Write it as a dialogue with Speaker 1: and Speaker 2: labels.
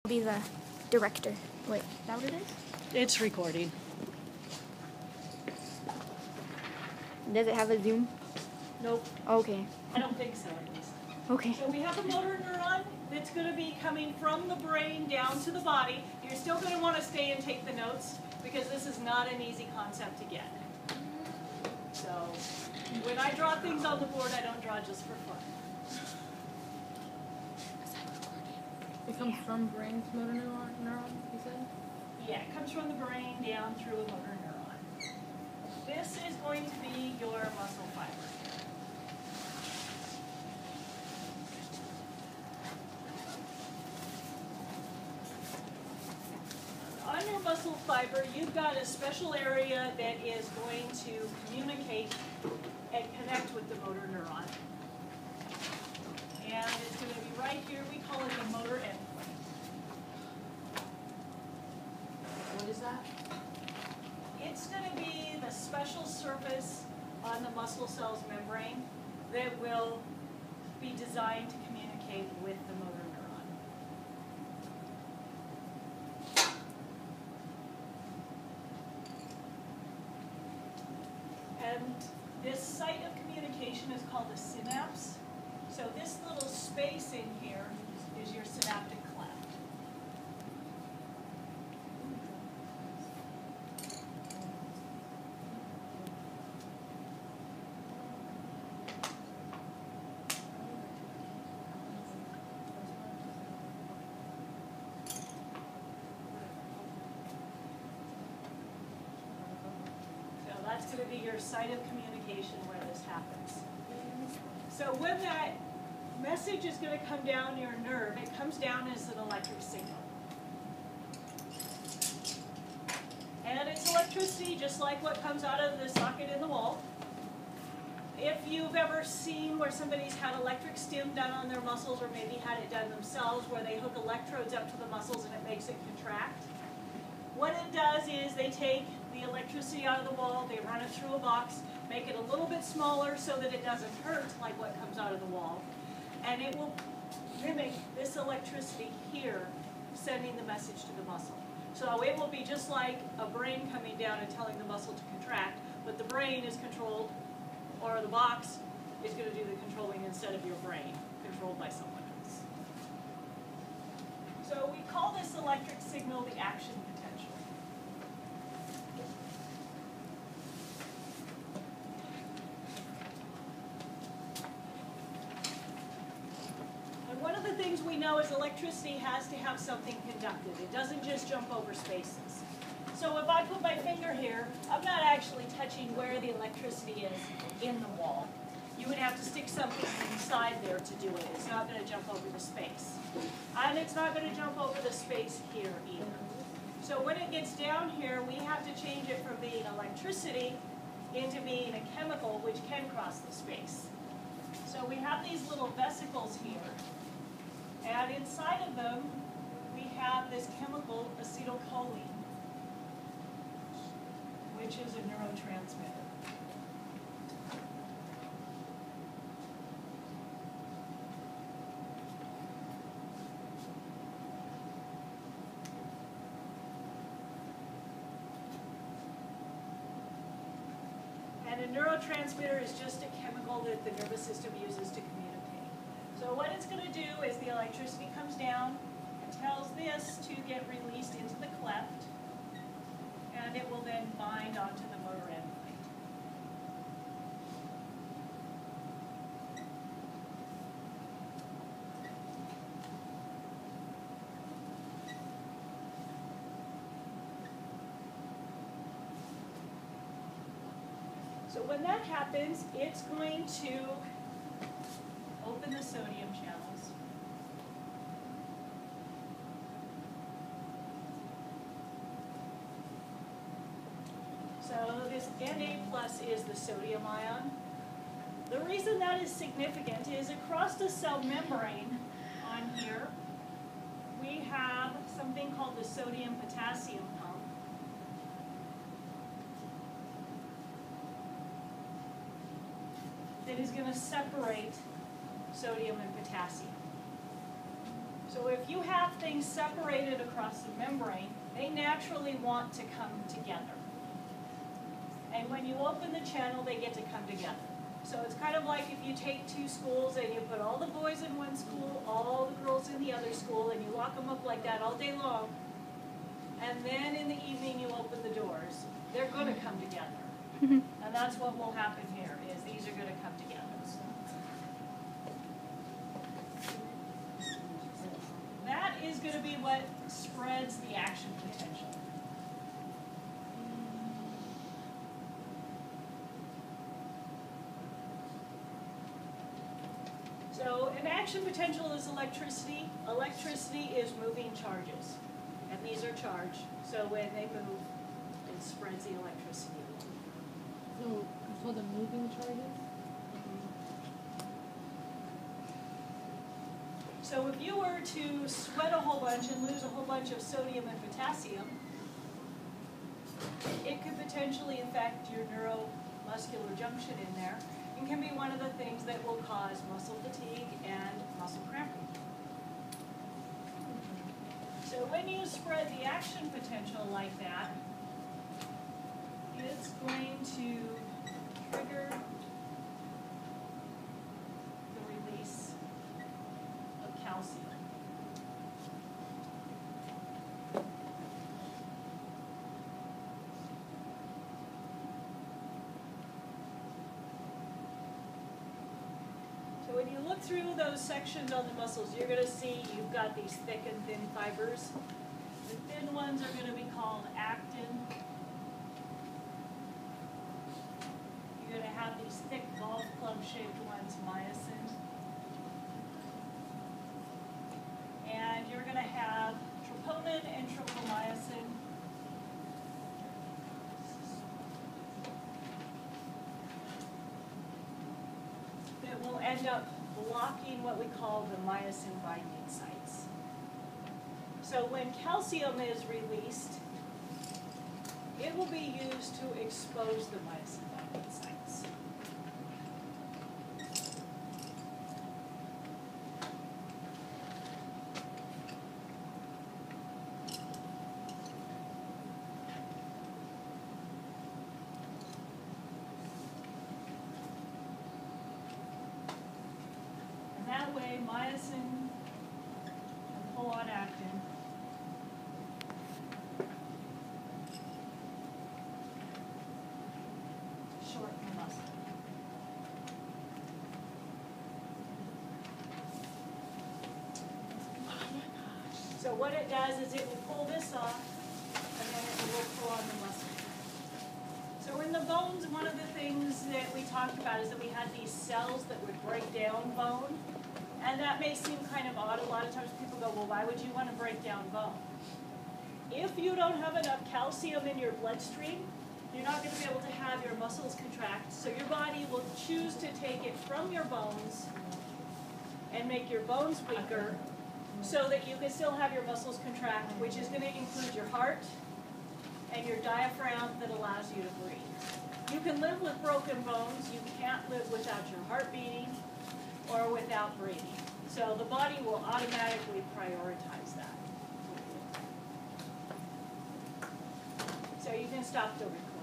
Speaker 1: Be the director. Wait, is that what it is?
Speaker 2: It's recording.
Speaker 1: Does it have a zoom?
Speaker 2: Nope.
Speaker 1: Okay.
Speaker 2: I don't think so, at least.
Speaker 1: Okay.
Speaker 2: So we have a motor neuron that's going to be coming from the brain down to the body. You're still going to want to stay and take the notes because this is not an easy concept to get. So when I draw things on the board, I don't draw just for fun.
Speaker 3: It comes from brain to motor neuron, you said?
Speaker 2: Yeah, it comes from the brain down through a motor neuron. This is going to be your muscle fiber. On your muscle fiber, you've got a special area that is going to communicate and connect with the motor neuron. And it's going to be right here. We call it the motor endpoint.
Speaker 3: What is that?
Speaker 2: It's going to be the special surface on the muscle cell's membrane that will be designed to communicate with the motor neuron. And this site of communication is called a synapse. So this little space in here is your synaptic cleft. So that's going to be your site of communication where this happens. So when that message is going to come down your nerve, it comes down as an electric signal. And it's electricity just like what comes out of the socket in the wall. If you've ever seen where somebody's had electric stim done on their muscles or maybe had it done themselves where they hook electrodes up to the muscles and it makes it contract, what it does is they take the electricity out of the wall, they run it through a box, make it a little bit smaller so that it doesn't hurt like what comes out of the wall. And it will mimic this electricity here, sending the message to the muscle. So it will be just like a brain coming down and telling the muscle to contract, but the brain is controlled, or the box is going to do the controlling instead of your brain, controlled by someone else. So we call this electric signal the action potential. One of the things we know is electricity has to have something conductive. It doesn't just jump over spaces. So if I put my finger here, I'm not actually touching where the electricity is in the wall. You would have to stick something inside there to do it. It's not going to jump over the space. And it's not going to jump over the space here either. So when it gets down here, we have to change it from being electricity into being a chemical which can cross the space. So we have these little vesicles here. And inside of them, we have this chemical, acetylcholine, which is a neurotransmitter. And a neurotransmitter is just a chemical that the nervous system uses to communicate. So what it's going to do is the electricity comes down and tells this to get released into the cleft, and it will then bind onto the motor endpoint. So when that happens, it's going to open the sodium channels. So this Na+ is the sodium ion. The reason that is significant is across the cell membrane on here, we have something called the sodium-potassium pump. That is going to separate sodium and potassium. So if you have things separated across the membrane, they naturally want to come together. And when you open the channel, they get to come together. So it's kind of like if you take two schools and you put all the boys in one school, all the girls in the other school, and you lock them up like that all day long, and then in the evening you open the doors, they're going to come together. And that's what will happen here, is these are going to come together. That is going to be what spreads the action potential. So an action potential is electricity. Electricity is moving charges. And these are charged. So when they move, it spreads the electricity.
Speaker 3: So the moving charges?
Speaker 2: So if you were to sweat a whole bunch and lose a whole bunch of sodium and potassium, it could potentially affect your neuromuscular junction in there, and can be one of the things that will cause muscle fatigue and muscle cramping. So when you spread the action potential like that, it's going to trigger the release of calcium. So when you look through those sections on the muscles, you're going to see you've got these thick and thin fibers. The thin ones are going to be called actin. You're going to have these thick golf club shaped ones, myosin. And you're going to have troponin and tropomyosin. That will end up blocking what we call the myosin binding sites. So when calcium is released, it will be used to expose the myosin binding sites. And that way, myosin can pull on actin. Shorten the muscle. So what it does is it will pull this off, and then it will pull on the muscle. So in the bones, one of the things that we talked about is that we had these cells that would break down bone. And that may seem kind of odd. A lot of times people go, well, why would you want to break down bone? If you don't have enough calcium in your bloodstream, you're not going to be able to have your muscles contract. So your body will choose to take it from your bones and make your bones weaker so that you can still have your muscles contract, which is going to include your heart and your diaphragm that allows you to breathe. You can live with broken bones. You can't live without your heart beating or without breathing. So the body will automatically prioritize that. So you can stop the recording.